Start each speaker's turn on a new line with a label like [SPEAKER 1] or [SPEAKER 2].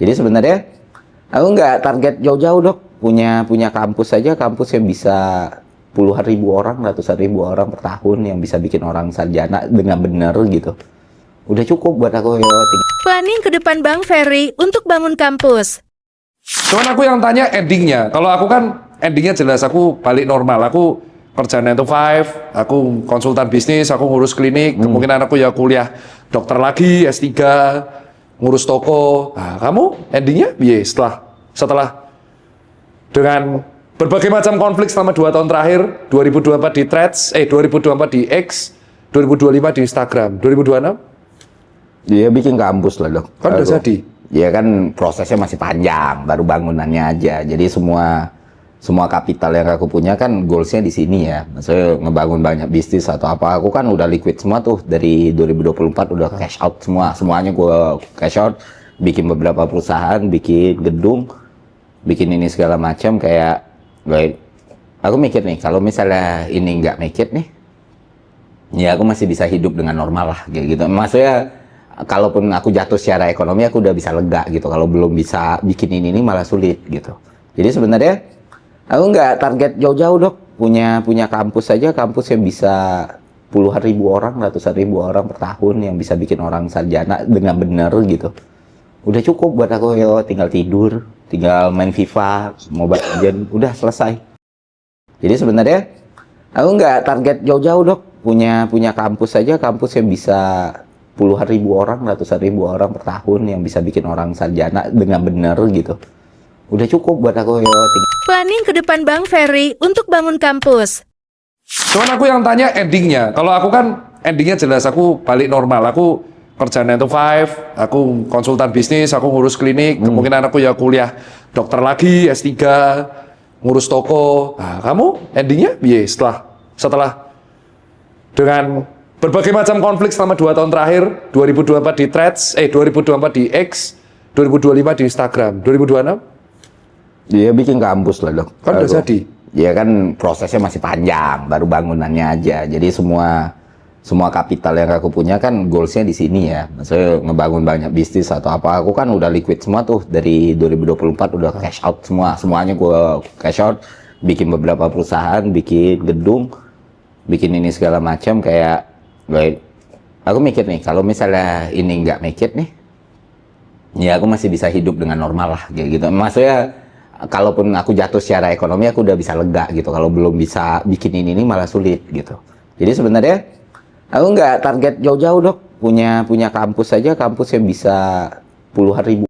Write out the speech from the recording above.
[SPEAKER 1] Jadi sebenarnya aku nggak target jauh-jauh dok, punya kampus saja, kampus yang bisa puluhan ribu orang, ratusan ribu orang per tahun, yang bisa bikin orang sarjana dengan benar gitu. Udah cukup buat aku ya.
[SPEAKER 2] Planning ke depan Bang Ferry untuk bangun kampus.
[SPEAKER 3] Cuman aku yang tanya endingnya. Kalau aku kan endingnya jelas, aku balik normal. Aku kerja 9 to 5, aku konsultan bisnis, aku ngurus klinik, kemungkinan aku ya kuliah dokter lagi, S3, ngurus toko. Nah, kamu endingnya biye setelah dengan berbagai macam konflik selama 2 tahun terakhir, 2024 di Threads, 2024 di X, 2025 di Instagram, 2026?
[SPEAKER 1] Dia bikin kampus lah dok.
[SPEAKER 3] Kan udah jadi.
[SPEAKER 1] Ya kan prosesnya masih panjang, baru bangunannya aja. Jadi semua kapital yang aku punya kan goalsnya di sini ya. Maksudnya ngebangun banyak bisnis atau apa. Aku kan udah liquid semua tuh dari 2024 udah cash out semuanya gue cash out. Bikin beberapa perusahaan, bikin gedung, bikin ini segala macam kayak. Aku mikir nih kalau misalnya ini nggak make it nih, ya aku masih bisa hidup dengan normal lah kayak gitu. Maksudnya kalaupun aku jatuh secara ekonomi aku udah bisa lega gitu. Kalau belum bisa bikin ini malah sulit gitu. Jadi sebenarnya aku nggak target jauh-jauh dok, punya kampus saja, kampus yang bisa puluhan ribu orang, ratusan ribu orang per tahun, yang bisa bikin orang sarjana dengan benar gitu. Udah cukup buat aku ya, tinggal tidur, tinggal main FIFA, Mobile Legends, udah selesai. Jadi sebenarnya aku nggak target jauh-jauh dok, punya kampus saja, kampus yang bisa puluhan ribu orang, ratusan ribu orang per tahun, yang bisa bikin orang sarjana dengan benar gitu. Udah cukup buat aku ya.
[SPEAKER 2] Planning ke depan Bang Ferry untuk bangun kampus.
[SPEAKER 3] Cuman aku yang tanya endingnya. Kalau aku kan endingnya jelas, aku balik normal. Aku kerja 9 to 5, aku konsultan bisnis, aku ngurus klinik, kemungkinan aku ya kuliah dokter lagi, S3, ngurus toko. Nah, kamu endingnya biye setelah dengan berbagai macam konflik selama 2 tahun terakhir, 2024 di Threads, 2024 di X, 2025 di Instagram, 2026?
[SPEAKER 1] Dia bikin kampus lah dok.
[SPEAKER 3] Kan udah jadi.
[SPEAKER 1] Ya kan prosesnya masih panjang, baru bangunannya aja. Jadi semua kapital yang aku punya kan goalsnya di sini ya. Maksudnya ngebangun banyak bisnis atau apa. Aku kan udah liquid semua tuh dari 2024 udah cash out semuanya gue cash out. Bikin beberapa perusahaan, bikin gedung, bikin ini segala macam kayak. Aku mikir nih kalau misalnya ini nggak make it nih, ya aku masih bisa hidup dengan normal lah kayak gitu. Maksudnya kalaupun aku jatuh secara ekonomi aku udah bisa lega gitu. Kalau belum bisa bikin ini malah sulit gitu. Jadi sebenarnya aku nggak target jauh-jauh dok, punya kampus saja, kampus yang bisa puluhan ribu